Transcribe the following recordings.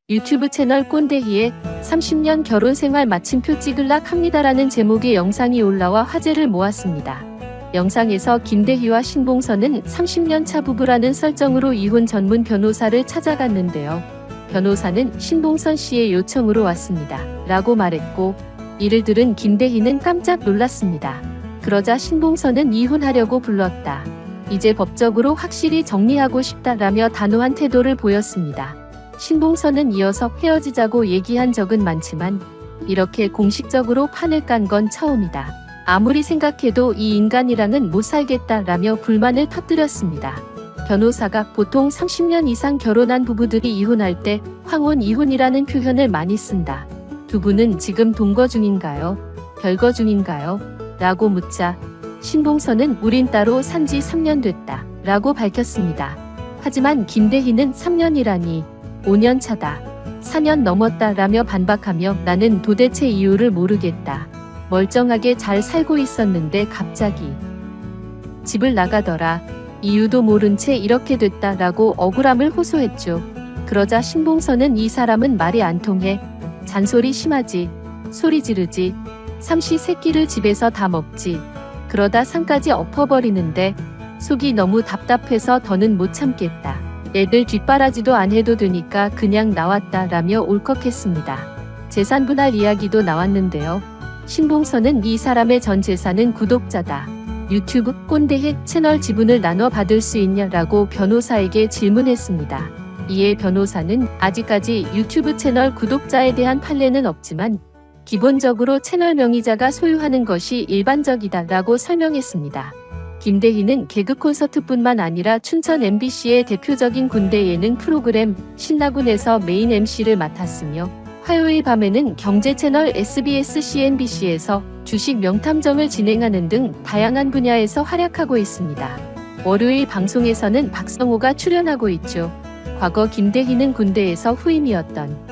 유튜브 채널 꼰대희의 30년 결혼생활 마침표 찍을락 합니다라는 제목의 영상이 올라와 화제를 모았습니다. 영상에서 김대희와 신봉선은 30년 차 부부라는 설정으로 이혼 전문 변호사를 찾아갔는데요. 변호사는 신봉선 씨의 요청으로 왔습니다. 라고 말했고, 이를 들은 김대희는 깜짝 놀랐습니다. 그러자 신봉선은 이혼하려고 불렀다. 이제 법적으로 확실히 정리하고 싶다라며 단호한 태도를 보였습니다. 신봉선은 이어서 헤어지자고 얘기한 적은 많지만 이렇게 공식적으로 판을 깐 건 처음이다. 아무리 생각해도 이 인간이랑은 못 살겠다라며 불만을 터뜨렸습니다. 변호사가 보통 30년 이상 결혼한 부부들이 이혼할 때 황혼 이혼이라는 표현을 많이 쓴다. 두 분은 지금 동거 중인가요? 별거 중인가요? 라고 묻자 신봉선은 우린 따로 산지 3년 됐다. 라고 밝혔습니다. 하지만 김대희는 3년이라니 5년 차다. 4년 넘었다 라며 반박하며 나는 도대체 이유를 모르겠다. 멀쩡하게 잘 살고 있었는데 갑자기 집을 나가더라. 이유도 모른 채 이렇게 됐다 라고 억울함을 호소했죠. 그러자 신봉선은 이 사람은 말이 안 통해. 잔소리 심하지. 소리 지르지. 삼시 세끼를 집에서 다 먹지. 그러다 상까지 엎어버리는데 속이 너무 답답해서 더는 못 참겠다. 애들 뒷바라지도 안 해도 되니까 그냥 나왔다 라며 울컥했습니다. 재산 분할 이야기도 나왔는데요. 신봉선은 이 사람의 전 재산은 구독자다. 유튜브 꼰대희 채널 지분을 나눠 받을 수 있냐라고 변호사에게 질문했습니다. 이에 변호사는 아직까지 유튜브 채널 구독자에 대한 판례는 없지만 기본적으로 채널 명의자가 소유하는 것이 일반적이다 라고 설명했습니다. 김대희는 개그 콘서트뿐만 아니라 춘천 MBC의 대표적인 군대 예능 프로그램 신나군에서 메인 MC를 맡았으며 화요일 밤에는 경제채널 SBS CNBC에서 주식 명탐정을 진행하는 등 다양한 분야에서 활약하고 있습니다. 월요일 방송에서는 박성호가 출연하고 있죠. 과거 김대희는 군대에서 후임이었던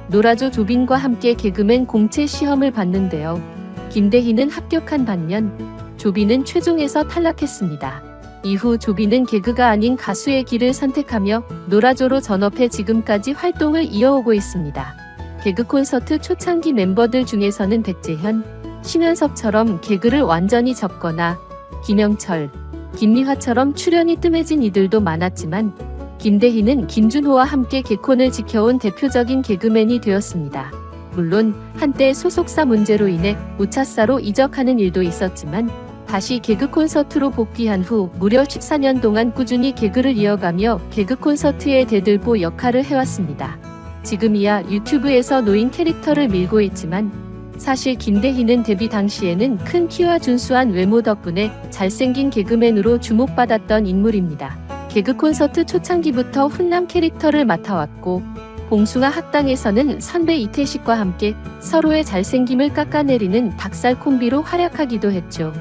노라조 조빈과 함께 개그맨 공채 시험을 봤는데요. 김대희는 합격한 반면 조빈은 최종에서 탈락했습니다. 이후 조빈은 개그가 아닌 가수의 길을 선택하며 노라조로 전업해 지금까지 활동을 이어오고 있습니다. 개그 콘서트 초창기 멤버들 중에서는 백재현, 심연섭처럼 개그를 완전히 접거나 김영철, 김미화처럼 출연이 뜸해진 이들도 많았지만 김대희는 김준호와 함께 개콘을 지켜온 대표적인 개그맨이 되었습니다. 물론 한때 소속사 문제로 인해 우차사로 이적하는 일도 있었지만 다시 개그 콘서트로 복귀한 후 무려 14년 동안 꾸준히 개그를 이어가며 개그 콘서트의 대들보 역할을 해왔습니다. 지금이야 유튜브에서 노인 캐릭터를 밀고 있지만 사실 김대희는 데뷔 당시에는 큰 키와 준수한 외모 덕분에 잘생긴 개그맨으로 주목받았던 인물입니다. 개그 콘서트 초창기부터 훈남 캐릭터를 맡아왔고 봉숭아 학당에서는 선배 이태식과 함께 서로의 잘생김을 깎아내리는 닭살 콤비로 활약하기도 했죠.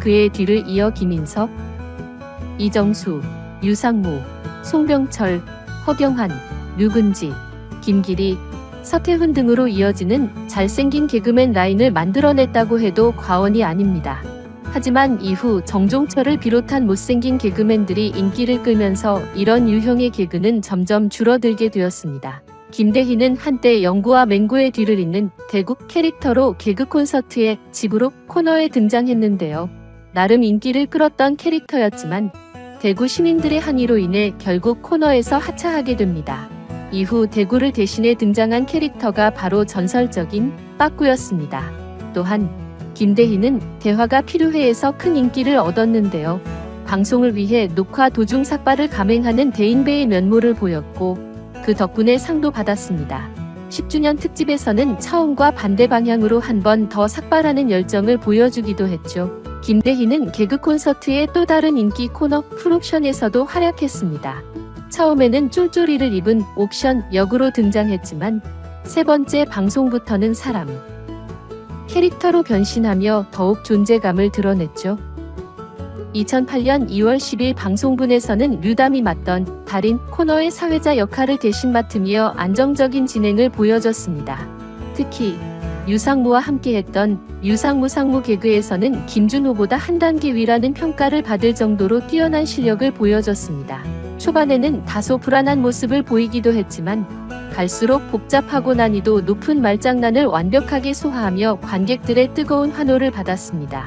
그의 뒤를 이어 김인석, 이정수, 유상무, 송병철, 허경환, 류근지, 김기리, 서태훈 등으로 이어지는 잘생긴 개그맨 라인을 만들어냈다고 해도 과언이 아닙니다. 하지만 이후 정종철을 비롯한 못생긴 개그맨들이 인기를 끌면서 이런 유형의 개그는 점점 줄어들게 되었습니다. 김대희는 한때 영구와 맹구의 뒤를 잇는 대구 캐릭터로 개그 콘서트의 집으로 코너에 등장했는데요. 나름 인기를 끌었던 캐릭터였지만 대구 시민들의 항의로 인해 결국 코너에서 하차하게 됩니다. 이후 대구를 대신해 등장한 캐릭터가 바로 전설적인 빠꾸였습니다. 또한 김대희는 대화가 필요해에서 큰 인기를 얻었는데요. 방송을 위해 녹화 도중 삭발을 감행하는 대인배의 면모를 보였고 그 덕분에 상도 받았습니다. 10주년 특집에서는 처음과 반대 방향으로 한 번 더 삭발하는 열정을 보여주기도 했죠. 김대희는 개그 콘서트의 또 다른 인기 코너 풀옵션에서도 활약했습니다. 처음에는 쫄쫄이를 입은 옵션 역으로 등장했지만 세 번째 방송부터는 사람 캐릭터로 변신하며 더욱 존재감을 드러냈죠. 2008년 2월 10일 방송분에서는 류담이 맡던 달인 코너의 사회자 역할을 대신 맡으며 안정적인 진행을 보여줬습니다. 특히 유상무와 함께했던 유상무 상무 개그에서는 김준호보다 한 단계 위라는 평가를 받을 정도로 뛰어난 실력을 보여줬습니다. 초반에는 다소 불안한 모습을 보이기도 했지만 갈수록 복잡하고 난이도 높은 말장난을 완벽하게 소화하며 관객들의 뜨거운 환호를 받았습니다.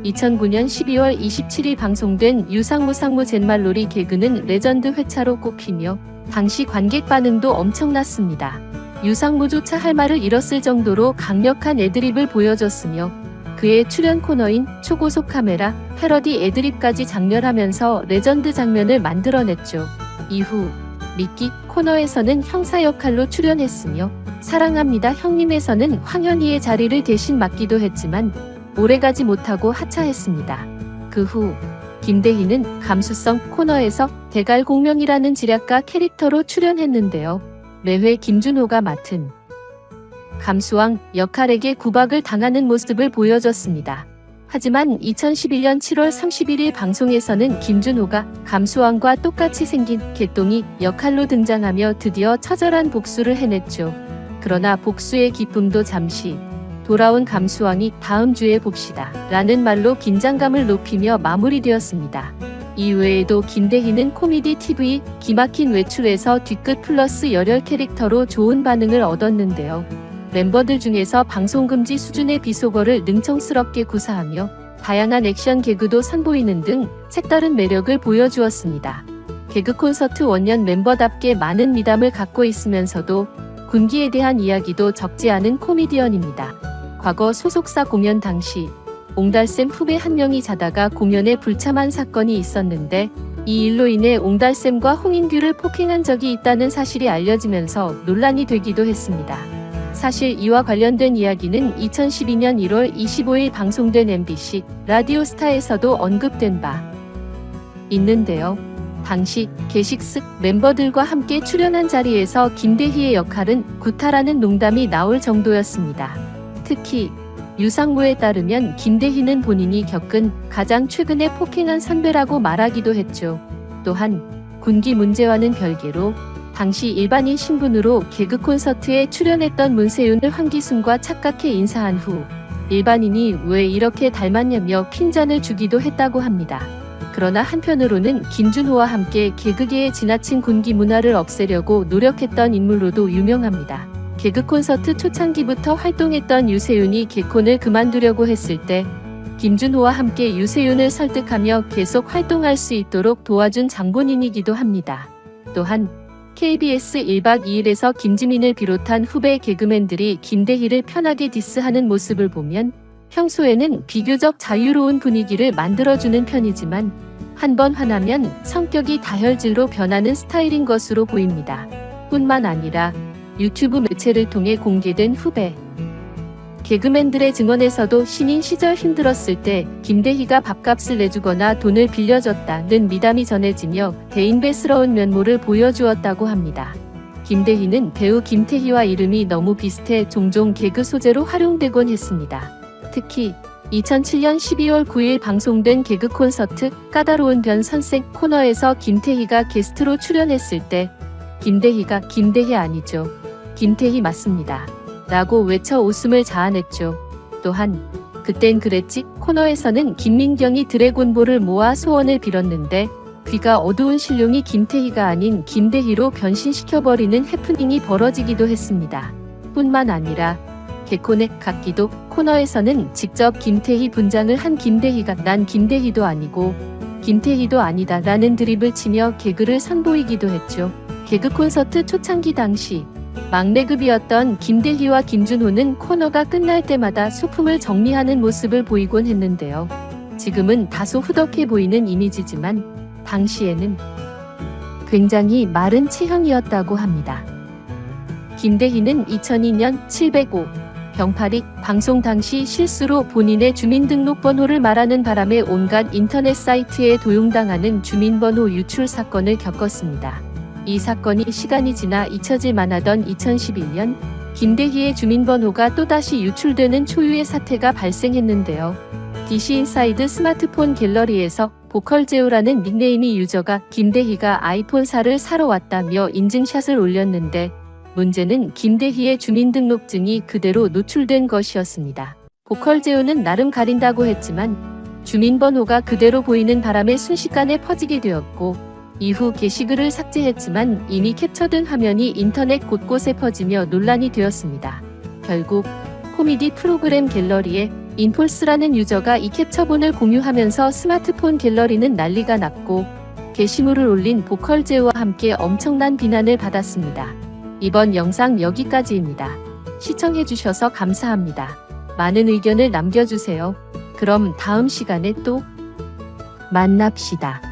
2009년 12월 27일 방송된 유상무상무 잿말놀이 개그는 레전드 회차로 꼽히며 당시 관객 반응도 엄청났습니다. 유상무조차 할 말을 잃었을 정도로 강력한 애드립을 보여줬으며 그의 출연 코너인 초고속 카메라, 패러디 애드립까지 장렬하면서 레전드 장면을 만들어냈죠. 이후 미끼 코너에서는 형사 역할로 출연했으며 사랑합니다 형님에서는 황현희의 자리를 대신 맡기도 했지만 오래가지 못하고 하차했습니다. 그 후 김대희는 감수성 코너에서 대갈공명이라는 지략가 캐릭터로 출연했는데요. 매회 김준호가 맡은 감수왕 역할에게 구박을 당하는 모습을 보여줬습니다. 하지만 2011년 7월 31일 방송에서는 김준호가 감수왕과 똑같이 생긴 개똥이 역할로 등장하며 드디어 처절한 복수를 해냈죠. 그러나 복수의 기쁨도 잠시 돌아온 감수왕이 다음 주에 봅시다 라는 말로 긴장감을 높이며 마무리되었습니다. 이외에도 김대희는 코미디 TV 기막힌 외출에서 뒤끝 플러스 열혈 캐릭터로 좋은 반응을 얻었는데요. 멤버들 중에서 방송금지 수준의 비속어를 능청스럽게 구사하며 다양한 액션 개그도 선보이는 등 색다른 매력을 보여주었습니다. 개그 콘서트 원년 멤버답게 많은 미담을 갖고 있으면서도 군기에 대한 이야기도 적지 않은 코미디언입니다. 과거 소속사 공연 당시 옹달샘 후배 한 명이 자다가 공연에 불참한 사건이 있었는데 이 일로 인해 옹달샘과 홍인규를 폭행한 적이 있다는 사실이 알려지면서 논란이 되기도 했습니다. 사실 이와 관련된 이야기는 2012년 1월 25일 방송된 MBC 라디오스타에서도 언급된 바 있는데요. 당시 게식스 멤버들과 함께 출연한 자리에서 김대희의 역할은 구타라는 농담이 나올 정도였습니다. 특히 유상무에 따르면 김대희는 본인이 겪은 가장 최근에 폭행한 선배라고 말하기도 했죠. 또한 군기 문제와는 별개로 당시 일반인 신분으로 개그 콘서트에 출연했던 문세윤을 황기순과 착각해 인사한 후 일반인이 왜 이렇게 닮았냐며 핀잔을 주기도 했다고 합니다. 그러나 한편으로는 김준호와 함께 개그계의 지나친 군기 문화를 없애려고 노력했던 인물로도 유명합니다. 개그 콘서트 초창기부터 활동했던 유세윤이 개콘을 그만두려고 했을 때 김준호와 함께 유세윤을 설득하며 계속 활동할 수 있도록 도와준 장본인이기도 합니다. 또한 KBS 1박 2일에서 김지민을 비롯한 후배 개그맨들이 김대희를 편하게 디스하는 모습을 보면 평소에는 비교적 자유로운 분위기를 만들어주는 편이지만 한번 화나면 성격이 다혈질로 변하는 스타일인 것으로 보입니다. 뿐만 아니라 유튜브 매체를 통해 공개된 후배 개그맨들의 증언에서도 신인 시절 힘들었을 때 김대희가 밥값을 내주거나 돈을 빌려줬다는 미담이 전해지며 대인배스러운 면모를 보여주었다고 합니다. 김대희는 배우 김태희와 이름이 너무 비슷해 종종 개그 소재로 활용되곤 했습니다. 특히 2007년 12월 9일 방송된 개그 콘서트 까다로운 변 선생 코너에서 김태희가 게스트로 출연했을 때 김대희가 김대희 아니죠. 김태희 맞습니다. 라고 외쳐 웃음을 자아냈죠. 또한 그땐 그랬지 코너에서는 김민경이 드래곤볼을 모아 소원을 빌었는데 귀가 어두운 신룡이 김태희가 아닌 김대희로 변신시켜버리는 해프닝이 벌어지기도 했습니다. 뿐만 아니라 개콘의 각기도 코너에서는 직접 김태희 분장을 한 김대희가 난 김대희도 아니고 김태희도 아니다 라는 드립을 치며 개그를 선보이기도 했죠. 개그 콘서트 초창기 당시 막내급이었던 김대희와 김준호는 코너가 끝날 때마다 소품을 정리하는 모습을 보이곤 했는데요. 지금은 다소 후덕해 보이는 이미지지만 당시에는 굉장히 마른 체형이었다고 합니다. 김대희는 2002년 705 병파리 방송 당시 실수로 본인의 주민등록번호를 말하는 바람에 온갖 인터넷 사이트에 도용당하는 주민번호 유출 사건을 겪었습니다. 이 사건이 시간이 지나 잊혀질 만하던 2011년 김대희의 주민번호가 또다시 유출되는 초유의 사태가 발생했는데요. DC인사이드 스마트폰 갤러리에서 보컬제우라는 닉네임의 유저가 김대희가 아이폰4를 사러 왔다며 인증샷을 올렸는데 문제는 김대희의 주민등록증이 그대로 노출된 것이었습니다. 보컬제우는 나름 가린다고 했지만 주민번호가 그대로 보이는 바람에 순식간에 퍼지게 되었고 이후 게시글을 삭제했지만 이미 캡처된 화면이 인터넷 곳곳에 퍼지며 논란이 되었습니다. 결국 코미디 프로그램 갤러리에 인폴스라는 유저가 이 캡처본을 공유하면서 스마트폰 갤러리는 난리가 났고 게시물을 올린 보컬제와 함께 엄청난 비난을 받았습니다. 이번 영상 여기까지입니다. 시청해주셔서 감사합니다. 많은 의견을 남겨주세요. 그럼 다음 시간에 또 만납시다.